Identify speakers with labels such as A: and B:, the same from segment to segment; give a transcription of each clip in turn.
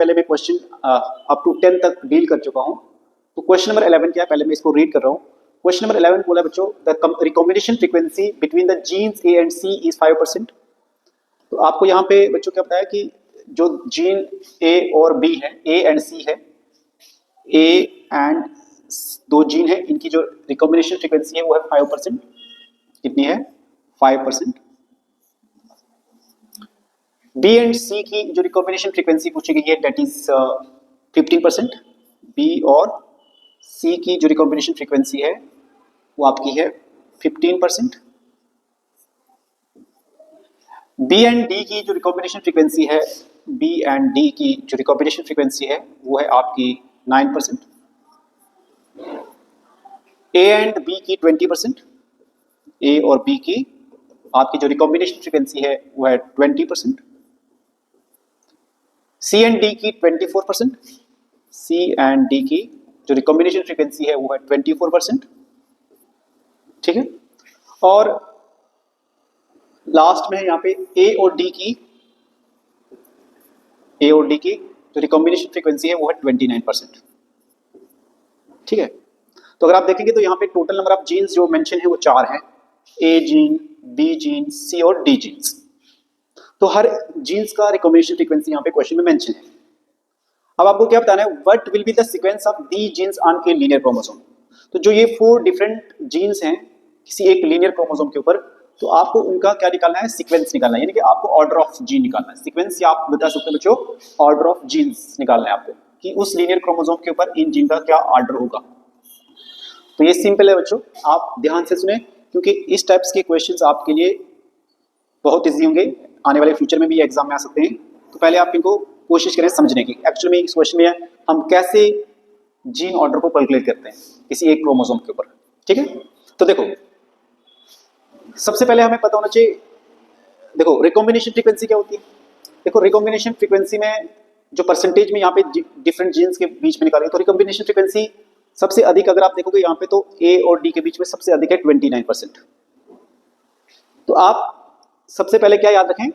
A: पहले मैं question up to 10 तक डील कर चुका हूँ। तो क्वेश्चन नंबर 11 क्या है, पहले मैं इसको रीड कर रहा हूँ। क्वेश्चन नंबर 11 बोला बच्चों, the recombination frequency between the genes A and C is 5%। तो आपको यहाँ पे बच्चों क्या बताया कि जो जीन ए और बी है, ए एंड सी है, ए एंड दो जीन है, इनकी जो रिकॉम्बिनेशन फ्रीक्वेंसी है वो है 5%। कितनी है? 5%। बी एंड सी की जो रिकॉम्बिनेशन फ्रीक्वेंसी पूछी गई है दैट इज 15%। बी और सी की जो रिकॉम्बिनेशन फ्रीक्वेंसी है वो आपकी है 15%। बी एंड डी की जो रिकॉम्बिनेशन फ्रीक्वेंसी है, बी एंड डी की जो रिकॉम्बिनेशन फ्रीक्वेंसी है वो है आपकी 9%। ए एंड बी की 20%। ए और बी की आपकी जो रिकॉम्बिनेशन फ्रीक्वेंसी है वो है 20%। सी एंड डी की 24%। सी एंड डी की जो रिकॉम्बिनेशन फ्रीक्वेंसी है वो है 24%। ठीक है। और लास्ट में यहाँ पे ए और डी की जो रिकॉम्बिनेशन फ्रीक्वेंसी है वो है 29%। ठीक है। तो अगर आप देखेंगे तो यहाँ पे टोटल नंबर ऑफ जीन्स जो मेंशन है वो 4 है, ए जीन, बी जीन, सी और डी जीन्स। तो हर जीन्स का रिकॉम्बिनेशन फ्रीक्वेंसी यहाँ पे क्वेश्चन में मेंशन है। अब आपको क्या बताना है, what will be the sequence of the genes on a linear chromosome. तो जो ये 4 डिफरेंट जीन्स हैं किसी एक लीनियर क्रोमोसोम के ऊपर, तो आपको उनका क्या निकालना है? सीक्वेंस निकालना है, यानी कि आपको ऑर्डर ऑफ जीन निकालना है। सीक्वेंस या आप बता सकते हैं बच्चों ऑर्डर ऑफ जीन्स निकालना है आपको, कि उस लीनियर क्रोमोसोम के ऊपर इन जीन का क्या ऑर्डर होगा। तो ये सिंपल है बच्चों, आप ध्यान से सुने, क्योंकि इस टाइप्स के क्वेश्चंस आपके लिए बहुत ईजी होंगे, आने वाले फ्यूचर में भी एग्जाम में आ सकते हैं। तो पहले आप इनको कोशिश करें समझने की। एक्चुअली में इस क्वेश्चन में हम कैसे जीन ऑर्डर को कैलकुलेट करते हैं किसी एक क्रोमोसोम के ऊपर। ठीक है। तो देखो, सबसे पहले हमें पता होना चाहिए, देखो रिकॉम्बिनेशन फ्रीक्वेंसी क्या होती है। देखो रिकॉम्बिनेशन फ्रीक्वेंसी में जो परसेंटेज में यहाँ पे डिफरेंट जीन्स के बीच में निकालेंगे, तो रिकॉम्बिनेशन फ्रीक्वेंसी सबसे अधिक अगर आप देखोगे यहाँ पे तो ए और डी के बीच में सबसे अधिक है 29%। तो आप सबसे पहले क्या याद रखें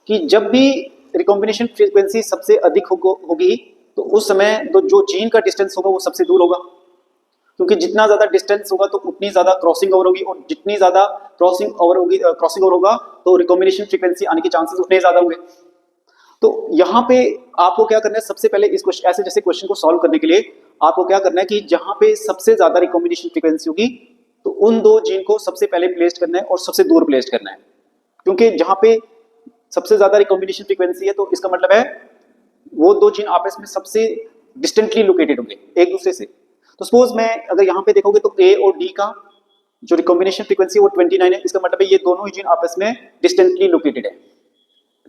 A: कि जब भी रिकॉम्बिनेशन फ्रीक्वेंसी सबसे अधिक होगी तो उस समय तो जो जीन का डिस्टेंस होगा वो सबसे दूर होगा, क्योंकि जितना ज्यादा डिस्टेंस होगा तो उतनी ज्यादा क्रॉसिंग ओवर होगी, और जितनी ज्यादा क्रॉसिंग ओवर होगा तो रिकॉम्बिनेशन फ्रीक्वेंसी आने के चांसेस उतने ज्यादा होंगे। तो यहाँ पे आपको क्या करना है, सबसे पहले इस क्वेश्चन ऐसे जैसे क्वेश्चन को सॉल्व करने के लिए आपको क्या करना है कि जहां पे सबसे ज्यादा रिकॉम्बिनेशन फ्रीक्वेंसी होगी तो उन दो जीन को सबसे पहले प्लेस करना है और सबसे दूर प्लेस करना है, क्योंकि जहां पे सबसे ज्यादा रिकॉम्बिनेशन फ्रीक्वेंसी है तो इसका मतलब है वो दो जीन आपस में सबसे डिस्टेंटली लोकेटेड होंगे एक दूसरे से। तो सपोज मैं अगर यहाँ पे देखोगे तो ए और डी का जो रिकॉम्बिनेशन फ्रीक्वेंसी वो 29 है, इसका मतलब है ये दोनों ही जीन आपस में डिस्टेंटली लोकेटेड है।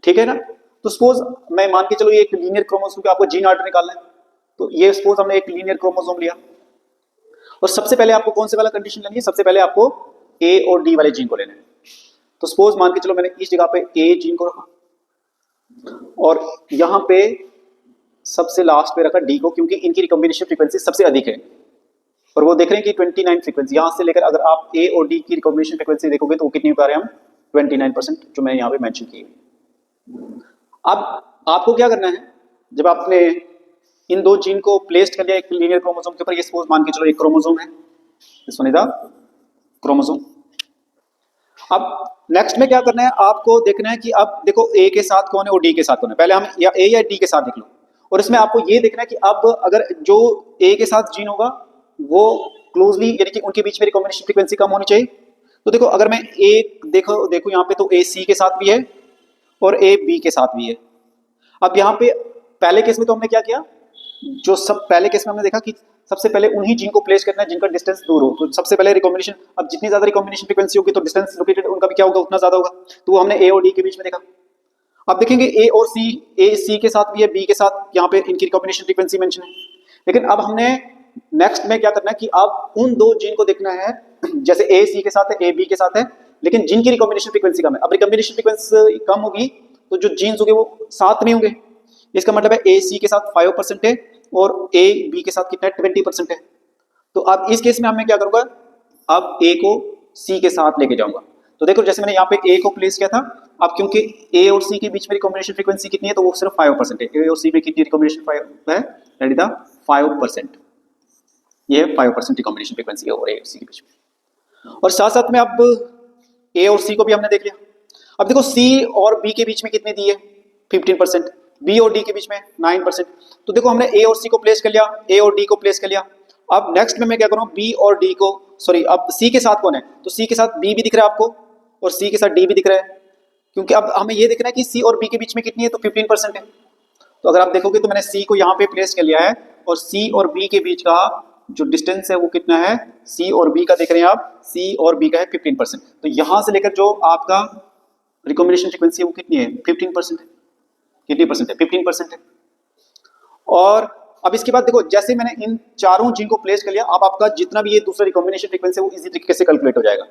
A: ठीक है ना। तो सपोज मैं मान के चलो ये एक लीनियर क्रोमोसोम का आपको जीन ऑर्डर निकालना है, तो ये सपोज हमने एक लीनियर क्रोमोसोम लिया और सबसे पहले आपको कौन से वाला कंडीशन लेनी है, सबसे पहले आपको ए और डी वाले जीन को लेना है। तो सपोज मान के चलो मैंने इस जगह पे ए जीन को रखा और यहां पे सबसे लास्ट पे रखा डी को, क्योंकि इनकी रिकॉम्बिनेशन फ्रीक्वेंसी सबसे अधिक है। और वो देख रहे हैं कि 29 फ्रीक्वेंसी, यहां से लेकर अगर आप ए और डी की रिकॉम्बिनेशन फ्रीक्वेंसी देखोगे तो वो कितनी बता रहे हैं हम, 29%, जो मैंने यहां पे मेंशन की है। अब आपको क्या करना है, जब आपने इन दो जीन को प्लेस्ड कर लिया एक लीनियर क्रोमोसोम के ऊपर, ये सपोज मान के चलो एक क्रोमोसोम है, this one is the chromosome. अब नेक्स्ट में क्या करना है, आपको देखना है कि अब देखो ए के साथ कौन है और डी के साथ कौन है। पहले हम या ए या डी के साथ देख लो, और इसमें आपको ये देखना है कि अब अगर जो ए के साथ जीन होगा वो क्लोजली, यानी कि उनके बीच में रिकॉम्बिनेशन फ्रीक्वेंसी कम होनी चाहिए। तो देखो अगर मैं ए देखो यहाँ पे तो ए सी के साथ भी है और ए बी के साथ भी है। अब यहाँ पे पहले केस में तो हमने क्या किया, जो सब पहले केस में हमने देखा कि सबसे पहले उन्हीं जीन को प्लेस करना है जिनका डिस्टेंस दूर हो। तो सबसे पहले रिकॉम्बिनेशन, अब जितनी ज्यादा रिकॉम्बिनेशन फ्रीक्वेंसी होगी तो डिस्टेंस लोकेटेड उनका भी क्या होगा, उतना ज्यादा होगा। तो वो हमने ए और डी के बीच में देखा। अब देखेंगे ए और सी, ए सी के साथ भी है, बी के साथ यहाँ पे इनकी रिकॉम्बिनेशन फ्रीक्वेंसी मेंशन है। लेकिन अब हमने नेक्स्ट में क्या करना है कि अब उन दो जीन को देखना है, जैसे ए सी के साथ है, ए बी के साथ है, लेकिन जिनकी रिकॉम्बिनेशन फ्रीक्वेंसी कम है। अब रिकॉम्बिनेशन फ्रीक्वेंसी कम होगी तो जो जीन्स होंगे वो साथ में होंगे। इसका मतलब है ए सी के साथ 5% है और ए बी के साथ कितना है, 20% है। तो अब इस केस में मैं क्या करूंगा, अब ए को सी के साथ लेके जाऊंगा। तो देखो जैसे मैंने यहाँ पे ए को प्लेस किया था, अब क्योंकि ए और सी के बीच में रिकॉम्बिनेशन फ्रीक्वेंसी कितनी है, तो वो सिर्फ 5% है। ए और सी में कितनी रिकॉम्बिनेशन है, दैट इज द 5%। ये 5% रिकॉम्बिनेशन फ्रीक्वेंसी है और ए और सी के बीच में। और साथ साथ में अब ए और सी को भी हमने देख लिया। अब देखो सी और बी के बीच में कितनी दी है, 15%, बी और डी के बीच में 9%। तो देखो हमने ए और सी को प्लेस कर लिया, ए और डी को प्लेस कर लिया। अब नेक्स्ट में मैं क्या करूँ, बी और डी को, सॉरी अब सी के साथ कौन है, तो सी के साथ बी भी दिख रहा है आपको और सी के साथ डी भी दिख रहा है, क्योंकि अब हमें ये देखना है कि सी और बी के बीच में कितनी है, तो 15% है। तो अगर आप देखोगे तो मैंने सी को यहाँ पे प्लेस कर लिया है और सी और बी के बीच का जो डिस्टेंस है वो कितना है, सी और बी का देख रहे हैं आप, सी और बी का है 15%। तो यहां से लेकर जो आपका रिकॉम्बिनेशन फ्रीक्वेंसी है वो कितनी है, 15% है। कितनी परसेंट है, 15% है। और अब इसके बाद देखो जैसे मैंने इन चारों जीन को प्लेस कर लिया, अब आपका जितना भी ये दूसरा रिकॉम्बिनेशन फ्रीक्वेंसी है वो इजी तरीके से कैलकुलेट हो जाएगा।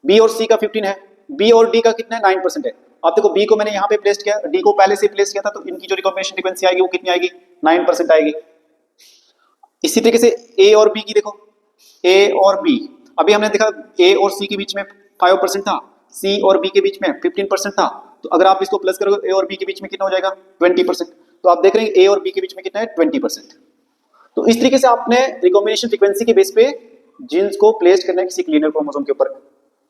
A: बी और सी का 15 है, बी और डी का कितना है, 9% है। आप देखो बी को मैंने यहाँ पे प्लेस किया, डी को पहले से प्लेस किया था, तो इनकी जो रिकॉम्बिनेशन फ्रीक्वेंसी आएगी वो कितनी आएगी, 9% आएगी। इसी तरीके से ए और बी की देखो, ए और बी, अभी हमने देखा ए और सी के बीच में 5% था, सी और बी के बीच में 15% था। तो अगर आप इसको प्लस करोगे ए और बी के बीच में कितना हो जाएगा, 20%। तो आप देख रहे हैं ए और बी के बीच में कितना है, 20%। तो इस तरीके से आपने रिकॉम्बिनेशन फ्रीक्वेंसी के बेस पे जीन्स को प्लेस करना है किसी लीनियर क्रोमोसोम के ऊपर।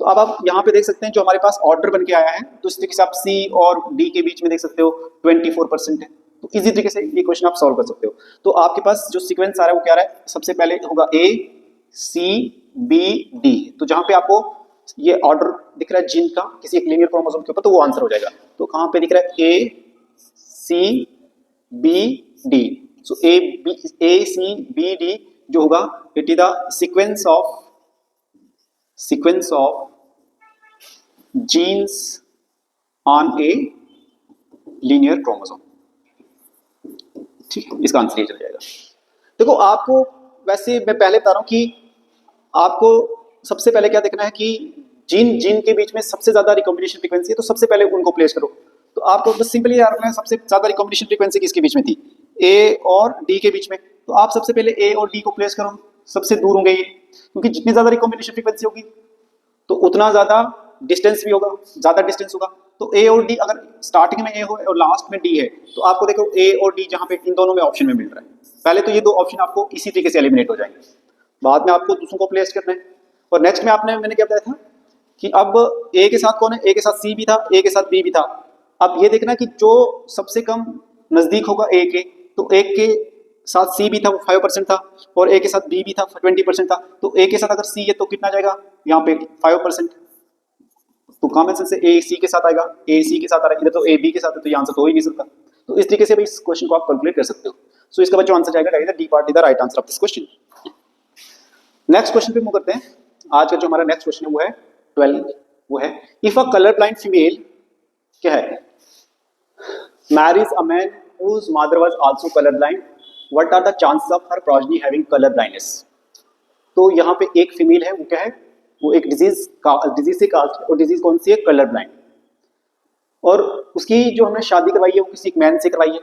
A: तो अब आप यहाँ पे देख सकते हैं जो हमारे पास ऑर्डर बन के आया है, तो इस तरीके से आप सी और डी के बीच में देख सकते हो 24% है। तो इजी तरीके से ये क्वेश्चन आप सॉल्व कर सकते हो। तो आपके पास जो सीक्वेंस आ रहा है वो क्या रहा है, सबसे पहले होगा ए सी बी डी। तो जहां पे आपको ये ऑर्डर दिख रहा है जीन का किसी एक लीनियर क्रोमोसोम के ऊपर, तो वो आंसर हो जाएगा। तो कहां पे दिख रहा है, A C B D. So A C B D जो होगा, it is the sequence of genes on a linear chromosome. ठीक है, इसका आंसर ये चल जाएगा। देखो आपको वैसे मैं पहले बता रहा हूं कि आपको सबसे पहले क्या देखना है कि जीन के बीच में सबसे ज्यादा रिकॉम्बिनेशन फ्रीक्वेंसी है, तो सबसे पहले उनको प्लेस करो। तो आपको बस सिंपली याद रखना है सबसे ज्यादा रिकॉम्बिनेशन फ्रीक्वेंसी किसके बीच में थी, ए और डी के बीच में। तो आप सबसे पहले ए और डी को प्लेस करो, सबसे दूर होंगे ये, क्योंकि जितनी ज्यादा रिकॉम्बिनेशन फ्रीक्वेंसी होगी तो उतना ज्यादा डिस्टेंस भी होगा, ज्यादा डिस्टेंस होगा। तो ए और डी अगर स्टार्टिंग में ए हो और लास्ट में डी है, तो आपको देखो ए और डी जहां पे इन दोनों में ऑप्शन में मिल रहा है, पहले तो ये दो ऑप्शन आपको इसी तरीके से एलिमिनेट हो जाएंगे, बाद में आपको दूसरों को प्लेस करना है। और नेक्स्ट में मैंने क्या बताया था कि अब ए के साथ कौन है, ए के साथ सी भी था, ए के साथ बी भी था। अब ये देखना कि जो सबसे कम नजदीक होगा ए के, तो ए के साथ सी भी था वो 5% था, और ए के साथ बी भी था 20% था। तो ए के साथ अगर सी है तो कितना जाएगा, यहाँ पे 5%। तो कॉमन सेंस से ए सी के साथ आएगा, ए सी के साथ आ रहा है, इधर तो ए बी के साथ है, तो ये आंसर तो हो ही नहीं सकता। तो इस तरीके से इस क्वेश्चन को आप कैलकुलेट कर सकते हो। सो इसका जो आंसर जाएगा D part is the right answer of this question. Next question पे मूव करते हैं। आज का जो हमारा नेक्स्ट क्वेश्चन है वो है 12, वो है if a colour blind female क्या है, marriage a man whose mother was also color blind, what are the chances of her progeny having color blindness? तो यहाँ पे एक फीमेल है, वो क्या है, वो एक डिजीज से कास्ट है, और डिजीज कौन सी है, कलर ब्लाइंड। और उसकी जो हमने शादी करवाई है वो किसी एक मैन से करवाई है,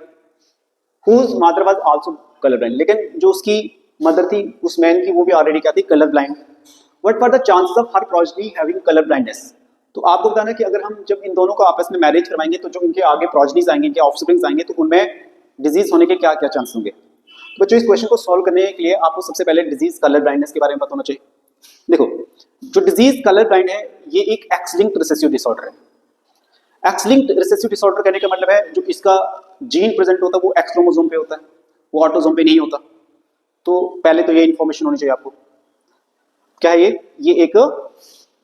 A: whose mother was also color blind, लेकिन जो उसकी मदर थी उस मैन की वो भी ऑलरेडी क्या थी, colour blind. What were the chances of her progeny having color blindness? तो आपको बताना है कि अगर हम जब इन दोनों को आपस में मैरिज करवाएंगे तो जो इनके आगे प्रोजनीज आएंगे, इनके ऑफस्प्रिंग्स आएंगे, तो उनमें डिजीज होने के क्या क्या चांस होंगे। तो बच्चों इस क्वेश्चन को सॉल्व करने के लिए आपको सबसे पहले डिजीज कलर ब्लाइंडनेस के बारे में पता होना चाहिए। देखो जो डिजीज कलर ब्लाइंड है ये एक एक्स लिंक्ड रिसेसिव डिसऑर्डर है। एक्स लिंक्ड रिसेसिव डिसऑर्डर कहने का मतलब है जो इसका जीन प्रेजेंट होता है वो एक्स क्रोमोसोम पे होता है, वो ऑटोसोम पे नहीं होता। तो पहले तो ये इन्फॉर्मेशन होनी चाहिए आपको। क्या है ये एक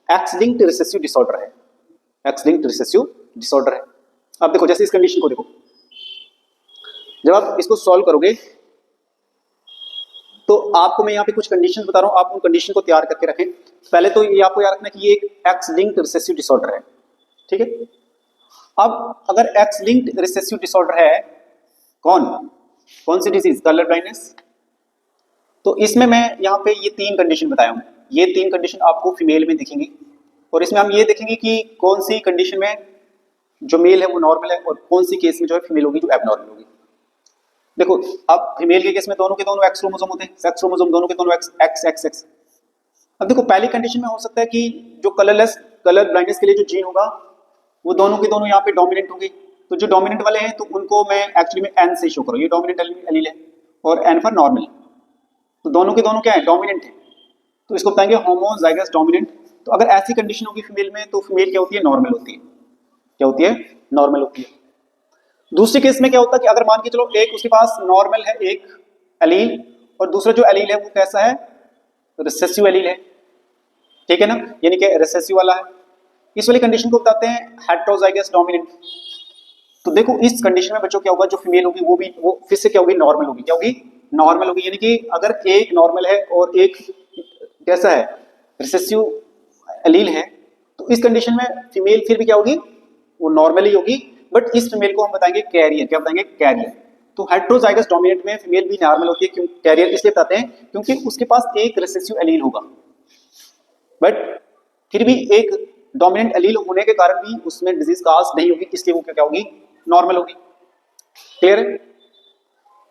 A: एक्स लिंक्ड रिसेसिव डिसऑर्डर है, एक्स लिंक्ड रिसेसिव डिसऑर्डर है। अब देखो जैसे इस कंडीशन को देखो, जब आप इसको सॉल्व करोगे तो आपको मैं यहाँ पे कुछ कंडीशंस बता रहा हूँ, आप उन कंडीशन को तैयार करके रखें। पहले तो ये आपको याद रखना कि ये एक एक्स लिंक्ड रिसेसिव डिसऑर्डर है, ठीक है। अब अगर एक्स लिंक्ड रिसेसिव डिसऑर्डर है, कौन सी डिजीज, कलर ब्लाइंडनेस। तो इसमें मैं यहाँ पे ये 3 कंडीशन बताया हूँ, ये 3 कंडीशन आपको फीमेल में दिखेंगी, और इसमें हम ये देखेंगे कि कौन सी कंडीशन में जो मेल है वो नॉर्मल है और कौन सी केस में जो है फीमेल होगी जो एबनॉर्मल होगी। देखो अब फीमेल के केस में दोनों के दोनों एक्स क्रोमोसोम होते हैं, सेक्स क्रोमोसोम दोनों के दोनों एक्स एक्स एक्स एक्स। अब देखो पहली कंडीशन में हो सकता है कि जो कलरलेस कलर ब्लाइंडनेस के लिए जो जीन होगा वो दोनों के दोनों यहाँ पे डोमिनेंट होंगे। तो जो डोमिनेंट वाले हैं तो उनको मैं एक्चुअली में एन से शो करूँ, ये डोमिनेंट एलील है और एन फॉर नॉर्मल, तो दोनों के दोनों क्या है, डोमिनेंट है, तो इसको बताएंगे होमोजाइगस डोमिनेंट। तो अगर ऐसी कंडीशन होगी फीमेल में तो फीमेल क्या होती है, नॉर्मल होती है, क्या होती है, नॉर्मल होती है। दूसरे केस में क्या होता है कि अगर मान के चलो एक उसके पास नॉर्मल है एक एलील और दूसरा जो एलील है वो कैसा है, रिसेसिव एलील है, ठीक है ना, यानी कि रिसेसिव वाला है, इस वाली कंडीशन को बताते हैं हेटेरोजाइगस डोमिनेंट। तो देखो इस कंडीशन में बच्चों क्या होगा, जो फीमेल होगी वो फिर से क्या होगी, नॉर्मल होगी, क्या होगी, नॉर्मल होगी, यानी कि अगर एक नॉर्मल है और एक कैसा है, रिसेसिव एलील है, तो इस कंडीशन में फीमेल फिर भी क्या होगी, वो नॉर्मल ही होगी, बट इस फीमेल को हम बताएंगे कैरियर, क्या बताएंगे, कैरियर। तो हेटेरोजाइगस डोमिनेंट में फीमेल भी नॉर्मल होती है, क्यों कैरियर इसलिए बताते हैं क्योंकि उसके पास एक रिसेसिव एलील होगा, बट फिर भी एक डोमिनेंट एलील होने के कारण भी उसमें डिजीज काज नहीं होगी, इसलिए वो क्या होगी, नॉर्मल होगी। क्लियर है।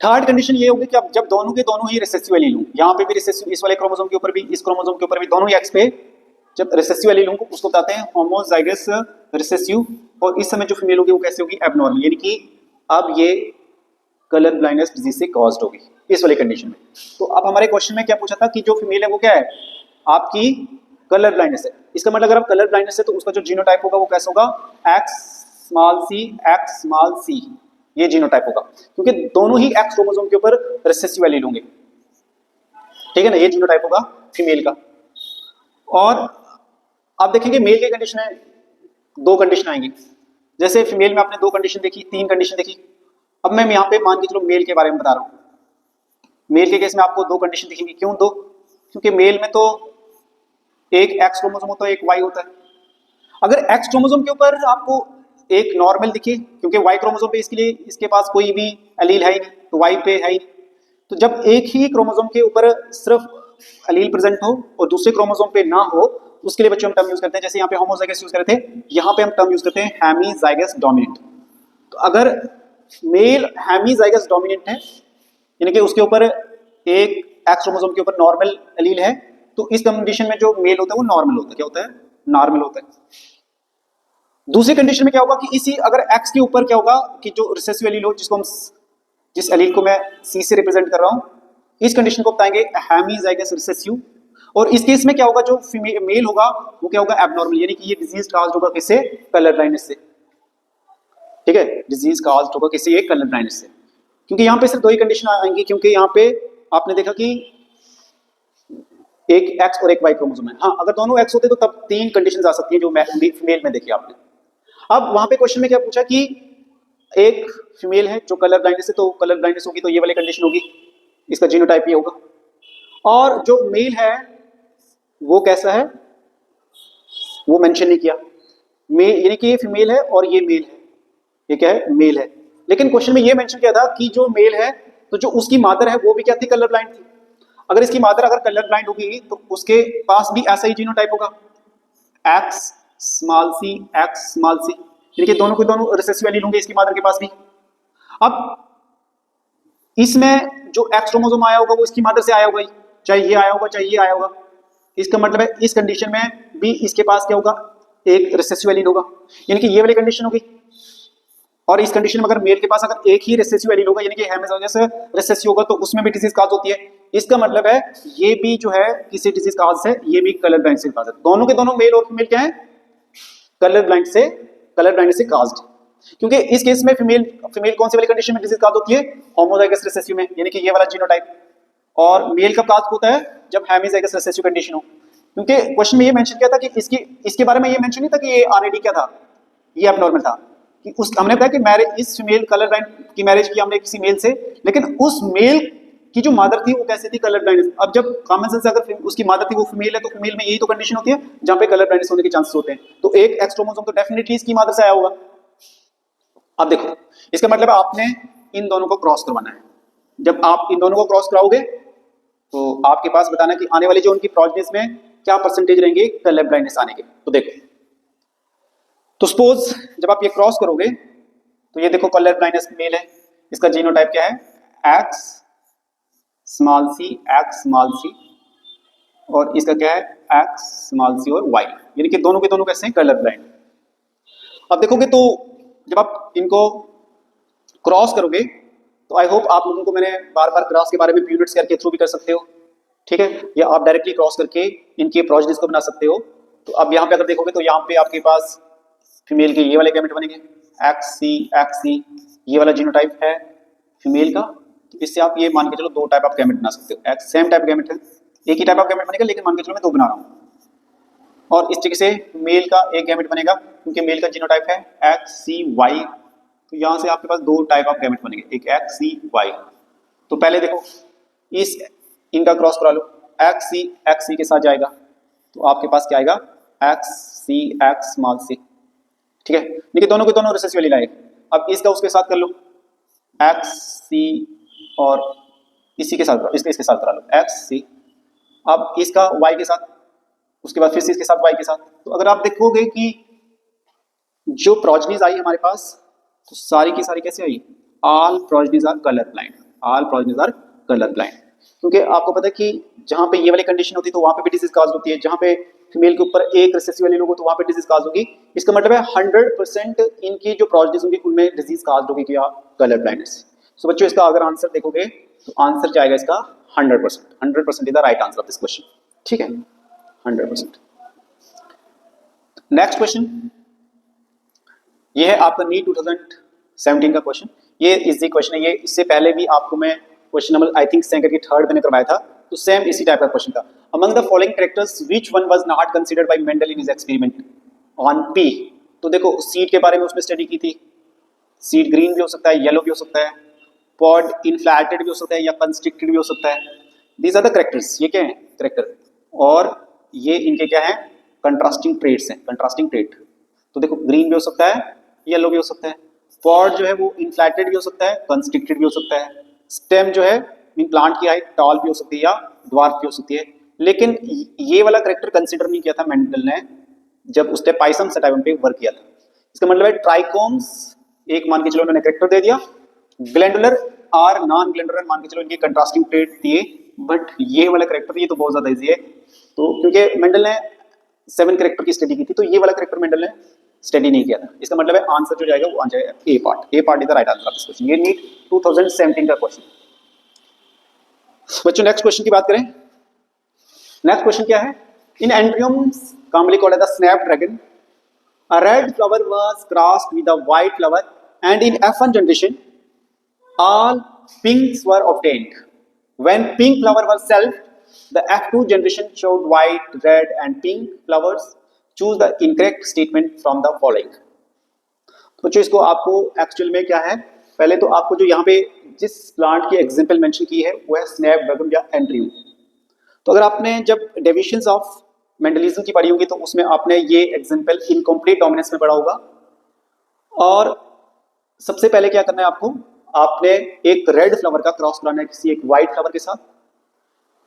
A: थर्ड कंडीशन ये होगी कि अब जब दोनों के दोनों ही रिसेसिव एलील हों, यहाँ पे भी रिसेसिव, इस वाले क्रोमोसोम के ऊपर भी, इस क्रोमोसोम के ऊपर भी, दोनों ही एक्स पे जब रिसेसिव एलील होंगे उसको बताते हैं होमोजाइगस रिसेसिव, और इस समय जो फीमेल होगी वो कैसे होगी, एबनॉर्मल, यानी कि अब ये कलर ब्लाइंडनेस डिजीज से कॉज्ड होगी इस वाली कंडीशन में। तो अब हमारे क्वेश्चन में क्या पूछा था कि जो फीमेल है वो क्या है, आपकी कलर ब्लाइंडनेस है, इसका मतलब अगर आप कलर ब्लाइंडनेस है तो उसका जो जीनोटाइप होगा वो कैसा होगा, एक्स स्मॉल सी, ये जीनोटाइप होगा, क्योंकि दोनों ही एक्स क्रोमोसोम के ऊपर रिसेसिव एलील होंगे, ठीक है ना, ये जीनोटाइप होगा फीमेल का। और आप देखेंगे मेल के कंडीशन है, दो कंडीशन आएंगी, जैसे फीमेल में आपने दो कंडीशन देखी, तीन कंडीशन देखी, अब मैं यहाँ पे मान के चलो मेल के बारे में बता रहा हूँ। मेल के केस में आपको दो कंडीशन दिखेंगी, क्यों दो, क्योंकि मेल में तो एक एक्स क्रोमोसोम होता है, एक वाई होता है। अगर एक्स क्रोमोसोम के ऊपर आपको एक नॉर्मल दिखे, क्योंकि वाई क्रोमोसोम पे इसके लिए इसके पास कोई भी एलील है ही नहीं, तो वाई पे है ही, तो जब एक ही क्रोमोसोम के ऊपर सिर्फ एलील प्रेजेंट हो और दूसरे क्रोमोसोम पे ना हो, उसके लिए बच्चों हम टर्म यूज करते हैं, जैसे यहाँ पे होमोजाइगस यूज करते थे, यहाँ पे हम टर्म यूज करते हैं हेमीजाइगस डोमिनेंट। तो अगर मेल हेमीजाइगस डोमिनेंट है, यानी कि उसके ऊपर एक एक्स क्रोमोसोम के ऊपर नॉर्मल एलील है, तो इस कंडीशन में जो मेल होता है वो नॉर्मल होता है, क्या होता है, नॉर्मल होता है। दूसरी कंडीशन में क्या होगा कि इसी अगर एक्स के ऊपर क्या होगा कि जो रिसेसिव एलील हो, जिसको हम जिस एलील को मैं सी से रिप्रेजेंट कर रहा हूं, इस कंडीशन को बताएंगे हेमीजाइगस रिसेसिव, और इस केस में क्या होगा, जो मेल होगा वो क्या होगा, एबनॉर्मल, यानी कि ये डिजीज काज्ड होगा किससे, कलर ब्लाइंडनेस से, ठीक है, डिजीज काज्ड होगा किससे, ये कलर ब्लाइंडनेस से, क्योंकि यहाँ पे सिर्फ दो ही कंडीशन आएंगी, क्योंकि यहाँ पे आपने देखा कि एक एक्स और एक वाई क्रोमोसोम है, हाँ अगर दोनों एक्स होते तो तब तीन कंडीशंस आ सकती हैं जो फीमेल में देखी आपने। अब वहां पे क्वेश्चन में क्या पूछा कि एक फीमेल है जो कलर ब्लाइंडनेस है, तो कलर ब्लाइंडनेस होगी तो ये वाली कंडीशन होगी, इसका जीनोटाइप ये होगा, और जो मेल है वो कैसा है वो मेंशन नहीं किया, मेल यानी कि ये फीमेल है और ये मेल है, ये क्या है, मेल है, लेकिन क्वेश्चन में ये मेंशन किया था कि जो मेल है तो जो उसकी मादर है वो भी क्या थी, कलर ब्लाइंड थी। अगर इसकी मादर अगर कलर ब्लाइंड होगी तो उसके पास भी ऐसा ही जीनोटाइप होगा, एक्स स्मॉल सी, यानी कि दोनों के दोनों रिसेसिव एलील होंगे इसकी मादर के पास भी। अब इसमें जो एक्स क्रोमोसोम आया होगा वो इसकी मादर से आया होगा, चाहे ये आया होगा चाहे ये आया होगा, इसका मतलब है इस कंडीशन में भी इसके पास क्या होगा, एक रिसेसिव एलील होगा, यानी कि ये वाली कंडीशन होगी। और इस कंडीशन में अगर मेल के पास अगर एक ही रिसेसिव एलील होगा, यानी कि हेमिजाइगस रिसेसिव होगा, तो उसमें भी डिजीज काज होती है, इसका मतलब है ये भी जो है किसी डिजीज काज से, ये भी कलर ब्लाइंड से काज है, दोनों के दोनों मेल और फीमेल क्या है, कलर ब्लाइंड से काज्ड। क्योंकि इस केस में फीमेल कौन सी वाली कंडीशन में डिजीज काज होती है, होमोजाइगस रिसेसिव में, यानी कि ये वाला जीनोटाइप, और मेल कब काज होता है, जब हेमिजाइगस रिसेसिव कंडीशन हो। क्योंकि क्वेश्चन में ये मेंशन किया था कि इसके बारे में ये मेंशन नहीं था कि ये ऑलरेडी क्या था, ये एबनॉर्मल था, कि उस हमने बताया कि मैरिज इस फीमेल कलर ब्लाइंड की मैरिज की हमने किसी मेल से, लेकिन उस मेल की जो मदर थी वो कैसे थी, कलर ब्लाइंड। अब जब कॉमन सेंस अगर उसकी मदर थी वो फीमेल है, तो फीमेल में यही तो कंडीशन होती है जहां पे कलर ब्लाइंडनेस होने के चांसेस होते हैं, तो एक एक्स क्रोमोसोम तो डेफिनेटली इसकी मदर से आया होगा। अब देखो इसका मतलब आपने इन दोनों को क्रॉस करवाना है, जब आप इन दोनों को क्रॉस कराओगे तो आपके पास बताना कि आने वाली जो उनकी प्रोजेनिस में क्या परसेंटेज रहेंगे कलर ब्लाइंडनेस आने के। तो देखो, तो सपोज जब आप ये क्रॉस करोगे तो ये देखो कलर ब्लाइंडनेस मेल है, इसका जीनोटाइप क्या है, एक्स स्मॉल सी, और इसका क्या है एक्स स्मॉल सी और वाई, यानी कि दोनों के दोनों कैसे हैं कलर ब्लाइंड। अब देखोगे तो जब आप इनको क्रॉस करोगे तो आई होप आप लोगों को मैंने बार बार क्रॉस के बारे में यूनिट्स के थ्रू भी कर सकते हो, ठीक है, या आप डायरेक्टली क्रॉस करके इनके प्रोजेनिस को बना सकते हो। तो अब यहाँ पे अगर देखोगे तो यहाँ पे आपके पास फीमेल के ये वाले गैमेट बनेंगे एक्स सी, ये वाला जीनोटाइप है फीमेल का, तो इससे आप ये मान के चलो दो टाइप ऑफ गैमेट बना सकते हो। एक्स सेम टाइप गैमेट है, एक ही टाइप ऑफ गैमेट बनेगा, लेकिन मान के चलो मैं दो बना रहा हूँ। और इस तरीके से मेल का एक गैमेट बनेगा, क्योंकि मेल का जीनोटाइप है एक्स सी वाई, तो यहाँ से आपके पास दो टाइप ऑफ गैमेट बनेंगे, एक एक्स सी वाई। तो पहले देखो इस इनका क्रॉस करा लो, एक्स सी के साथ जाएगा, तो आपके पास क्या आएगा एक्स स्मॉल सी, ठीक है, देखिए दोनों के दोनों रिसेसिव एलील आए। अब इसका उसके साथ कर लो एक्स सी, और इसी के साथ इसके साथ करा लो एक्स सी, अब इसका वाई के साथ, उसके बाद फिर से इसके साथ वाई के साथ। तो अगर आप देखोगे कि जो प्रोजेनीज आई हमारे पास, तो सारी की सारी कैसे आई, all progenies are colour blind, all progenies are colour blind. क्योंकि आपको पता है कि जहां पे ये वाली कंडीशन होती है तो वहां पे भी डिजीज काज होती है, जहां पे फीमेल के ऊपर एक रिसेसिव एलील होगा तो वहां पे डिजीज काज होगी। इसका मतलब है 100% इनकी जो प्रोजेनीज होंगी उनमें डिजीज काज होगी क्या, कलर ब्लाइंडनेस। सो बच्चों इसका अगर आंसर देखोगे तो आंसर जाएगा इसका 100%, 100% is the right answer of this question, ठीक है 100%। नेक्स्ट क्वेश्चन, ये है आपका नीट 2017 का क्वेश्चन। ये इजी क्वेश्चन है, ये इससे पहले भी आपको मैं question number I think second की थर्ड मैंने करवाया था, तो सेम इसी टाइप का क्वेश्चन था। Among the following characters which one was not considered bye Mendel in his experiment on P. तो देखो सीड के बारे में उसमें स्टडी की थी, सीड ग्रीन भी हो सकता है, येलो भी हो सकता है, पॉड इनफ्लैटेड भी हो सकता है, या कंस्ट्रिक्टेड भी हो सकता है। दीज आर द कैरेक्टर्स, ये क्या है कैरेक्टर, और ये इनके क्या है कंट्रास्टिंग ट्रेट्स हैं, कंट्रास्टिंग ट्रेट। तो देखो ग्रीन भी हो सकता है, येलो भी हो सकता है, पॉड जो है वो इनफ्लैटेड भी हो सकता है, कंस्ट्रिक्टेड भी हो सकता है, स्टेम जो है इन प्लांट की हाइट टॉल भी हो सकती है या ड्वार्फ भी हो सकती है। लेकिन ये वाला करेक्टर कंसीडर नहीं किया था मेंडल ने जब उसने पाइसम सटाइवन पे वर्क किया था। इसका मतलब है ट्राइकोम्स एक मान के चलो उन्होंने करेक्टर दे दिया, ग्लैंडुलर और नॉन ग्लैंडुलर मान के चलो इनके कंट्रास्टिंग ट्रेट दिए, बट ये वाला करेक्टर ये तो बहुत ज्यादा इजी है। तो क्योंकि मेंडल ने 7 करेक्टर की स्टडी की थी, तो ये वाला करेक्टर मेंडल ने स्टडी नहीं किया था। इसका मतलब है आंसर जो जाएगा वो आ जाएगा A part, A part is the right answer of this question. ये नीट 2017 का क्वेश्चन। बच्चों नेक्स्ट क्वेश्चन की बात करें, नेक्स्ट क्वेश्चन क्या है, इन एंड्रियम्स commonly called as the snapdragon, a red flower was crossed with a white flower, and in F1 generation all pinks were obtained. When pink flower was self, the F2 generation showed white, red and pink flowers. Choose the incorrect statement from the following. तो जो इसको आपको actual में क्या है, पहले तो आपको जो यहाँ पे जिस प्लांट की एग्जांपल मेंशन की है वो है स्नैपड्रैगन या एंड्रियम। तो अगर आपने जब डेविएशंस ऑफ मेंडलिज्म की पढ़ी होगी तो उसमें आपने ये एग्जांपल इनकम्प्लीट डोमिनेंस में पढ़ा होगा। और सबसे पहले क्या करना है आपको, आपने एक रेड फ्लावर का क्रॉस कराना है किसी एक व्हाइट फ्लावर के साथ,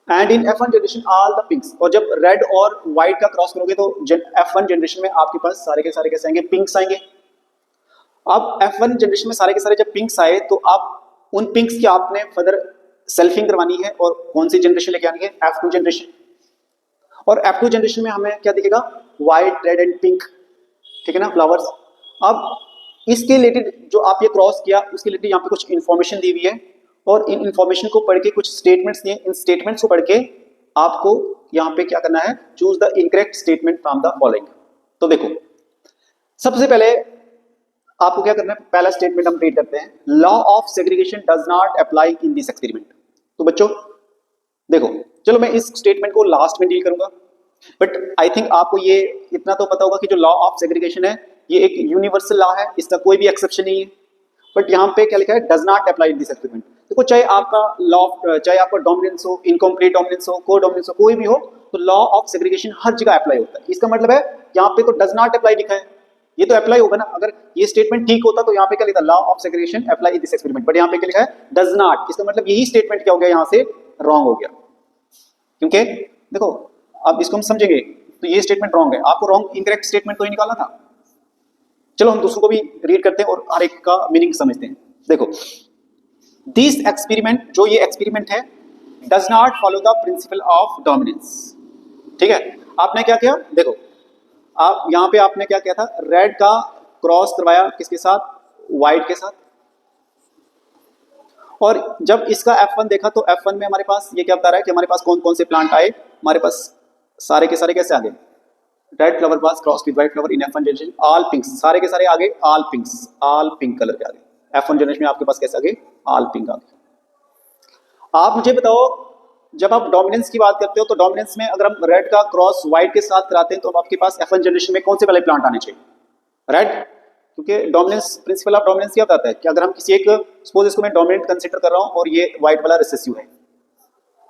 A: and in F1 generation all the पिंक्स। और जब रेड और व्हाइट का क्रॉस करोगे तो F1 जनरेशन में आपके पास सारे के सारे कैसे आएंगे, पिंक्स आएंगे। अब F1 जनरेशन में सारे के सारे जब पिंक्स आए तो आप उन पिंक्स की आपने फर्दर सेल्फिंग करवानी है, और कौन सी जनरेशन लेके आनी है, F2 जनरेशन। और F2 जनरेशन में हमें क्या दिखेगा, व्हाइट, रेड एंड पिंक, ठीक है ना, फ्लावर्स। अब इसके रिलेटेड जो आप ये क्रॉस किया उसके रिलेटेड यहाँ पे कुछ इन्फॉर्मेशन दी हुई है, और इन इन्फॉर्मेशन को पढ़ के कुछ स्टेटमेंट्स दिए, इन स्टेटमेंट्स को पढ़ के आपको यहाँ पे क्या करना है, choose the incorrect statement from the following. तो देखो सबसे पहले आपको क्या करना है, पहला स्टेटमेंट हम रीड करते हैं, law of segregation does not apply in this experiment. तो बच्चों देखो, चलो मैं इस स्टेटमेंट को लास्ट में डील करूंगा, बट आई थिंक आपको ये इतना तो पता होगा कि जो लॉ ऑफ सेग्रीगेशन है ये एक यूनिवर्सल लॉ है, इसका कोई भी एक्सेप्शन नहीं है। बट यहाँ पे क्या लिखा है, does not apply in this experiment. देखो चाहे आपका लॉ, चाहे आपका डोमिनेंस हो, इनकम्प्लीट डोमिनेंस हो, को डोमिनेंस हो, कोई भी हो, तो लॉ ऑफ सेग्रीगेशन हर जगह अप्लाई होता है। इसका मतलब है यहाँ पे तो डज नॉट अप्लाई लिखा है, ये तो अप्लाई होगा ना। अगर ये स्टेटमेंट ठीक होता तो यहाँ पे क्या लिखा, law of segregation apply in this experiment, but यहाँ पे क्या लिखा है, डज नॉट। इसका मतलब यही स्टेटमेंट क्या हो गया, यहाँ से रॉन्ग हो गया। क्योंकि देखो अब इसको हम समझेंगे तो ये स्टेटमेंट रॉन्ग है, आपको रॉन्ग इनकरेक्ट स्टेटमेंट तो ही निकालना था। चलो हम दूसरों को भी रीड करते हैं और हर एक का मीनिंग समझते हैं। देखो दिस एक्सपेरिमेंट, जो ये एक्सपेरिमेंट है, does not follow the principle of dominance. ठीक है, आपने क्या किया, देखो आप यहाँ पे आपने क्या किया था, रेड का क्रॉस करवाया किसके साथ, व्हाइट के साथ। और जब इसका F1 देखा तो F1 में हमारे पास ये क्या बता रहा है कि हमारे पास कौन कौन से प्लांट आए, हमारे पास सारे के सारे कैसे आ गए, red flower pass cross with white flower in F1 generation all पिंक्स, सारे के सारे आ गए ऑल पिंक्स, ऑल पिंक कलर के आ गए। F1 जनरेशन में आपके पास कैसे आ गए, ऑल पिंक आ गए। आप मुझे बताओ, जब आप डोमिनेंस की बात करते हो तो डोमिनेंस में अगर हम रेड का क्रॉस व्हाइट के साथ कराते हैं तो आपके पास F1 जनरेशन में कौन से पहले प्लांट आने चाहिए, रेड, क्योंकि डोमिनेंस, प्रिंसिपल ऑफ डोमिनेंस क्या बताता है कि अगर हम किसी एक, सपोज इसको मैं डोमिनेंट कंसीडर कर रहा हूं और ये व्हाइट वाला रिसेसिव है,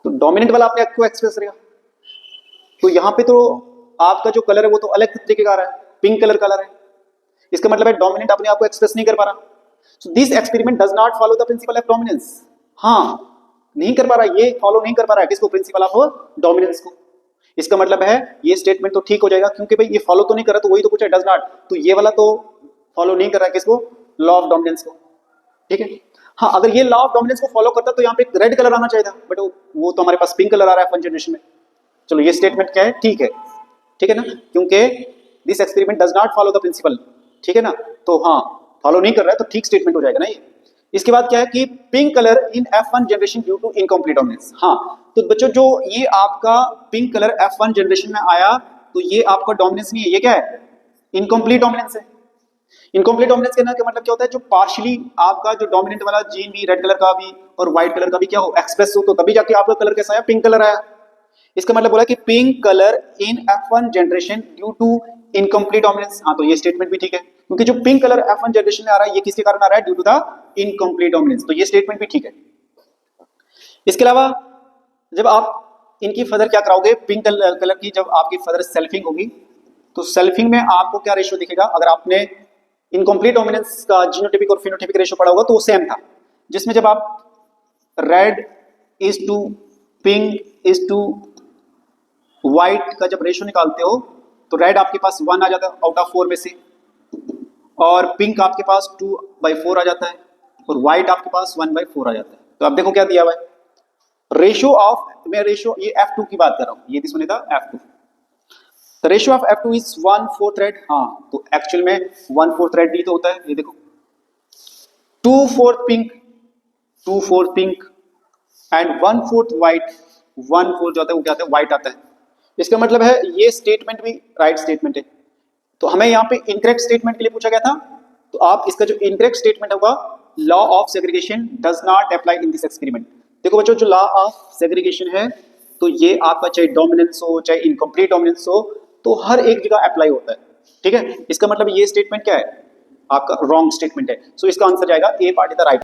A: तो डोमिनेंट वाला अपने आप को एक्सप्रेस करेगा। तो यहाँ पे तो आपका जो कलर है वो तो अलग तरीके का आ रहा है, पिंक कलर कलर है, इसका मतलब है डोमिनेंट अपने आप को एक्सप्रेस नहीं कर पा रहा। So this experiment does not follow the principle of dominance. हाँ, नहीं कर पा रहा, ये फॉलो नहीं कर पा रहा है किसको, प्रिंसिपल ऑफ डोमिनेंस को। इसका मतलब है ये स्टेटमेंट तो ठीक हो जाएगा क्योंकि भाई ये फॉलो तो नहीं कर रहा, तो वही तो कुछ है, डज नॉट, तो ये वाला तो फॉलो नहीं कर रहा है किसको, लॉ ऑफ डोमिनेंस को। ठीक है, हाँ, अगर ये लॉ ऑफ डोमिनेंस को फॉलो करता तो यहाँ पे रेड कलर आना चाहिए था, बट वो तो हमारे पास पिंक कलर आ रहा है F1 जनरेशन में। चलो ये स्टेटमेंट क्या है, ठीक है, ठीक है ना, क्योंकि this experiment does not follow the principle, ठीक है ना, तो हाँ फॉलो नहीं कर रहा है तो ठीक स्टेटमेंट हो जाएगा ना ये। इसके बाद क्या है कि pink colour in F1 generation due to incomplete dominance. हाँ, तो बच्चों जो ये आपका पिंक कलर F1 जनरेशन में आया तो ये आपका डोमिनेंस नहीं है, ये क्या है, इनकम्प्लीट डोमिनेंस है। इनकम्प्लीट डोमिनेंस कहने का मतलब क्या होता है, जो पार्शियली आपका जो डोमिनेंट वाला जीन भी रेड कलर का भी और व्हाइट कलर का भी क्या हो, एक्सप्रेस हो, तो तभी जाके आपका कलर कैसा आया, पिंक कलर आया। इसका मतलब बोला कि pink colour in F1 generation due to incomplete dominance. हाँ, तो ये स्टेटमेंट भी ठीक है क्योंकि जो पिंक कलर F1 जनरेशन में आ रहा है ये किसके कारण आ रहा है, due to the incomplete dominance, तो ये स्टेटमेंट भी ठीक है। इसके अलावा जब आप इनकी फर्दर क्या कराओगे, पिंक कलर की जब आपकी फर्दर सेल्फिंग होगी तो सेल्फिंग में आपको क्या रेशियो दिखेगा, अगर आपने इनकम्प्लीट डोमिनेंस का जीनोटाइपिक और फिनोटाइपिक रेशियो पढ़ा होगा तो वो सेम था, जिसमें जब आप red is to pink is to white का जब रेशियो निकालते हो तो रेड आपके पास 1 आ जाता है आउट ऑफ 4 में से, और पिंक आपके पास 2/4 आ जाता है, और व्हाइट आपके पास 1/4 आ जाता है। तो आप देखो क्या दिया हुआ है, रेशियो ऑफ, मैं रेशियो ये F2 की बात कर रहा हूं, ये सुने था F2, the ratio of F2 is 1/4 red. हाँ, तो एक्चुअल में 1/4 रेड भी तो होता है, ये देखो 2/4 पिंक, 2/4 पिंक एंड 1/4 व्हाइट, 1/4 जो आता है वो क्या आता है, व्हाइट आता है। इसका मतलब है ये स्टेटमेंट भी राइट स्टेटमेंट है। तो हमें यहाँ पे इनकरेक्ट स्टेटमेंट के लिए पूछा गया था, तो आप इसका जो इनकरेक्ट स्टेटमेंट होगा, law of segregation does not apply in this experiment. देखो बच्चों, जो लॉ ऑफ सेग्रीगेशन है तो ये आपका चाहे डोमिनेंस हो चाहे इनकम्प्लीट डोमिनेंस हो तो हर एक जगह अप्लाई होता है। ठीक है, इसका मतलब ये स्टेटमेंट क्या है, आपका रॉन्ग स्टेटमेंट है। सो इसका आंसर जाएगा A part is the right.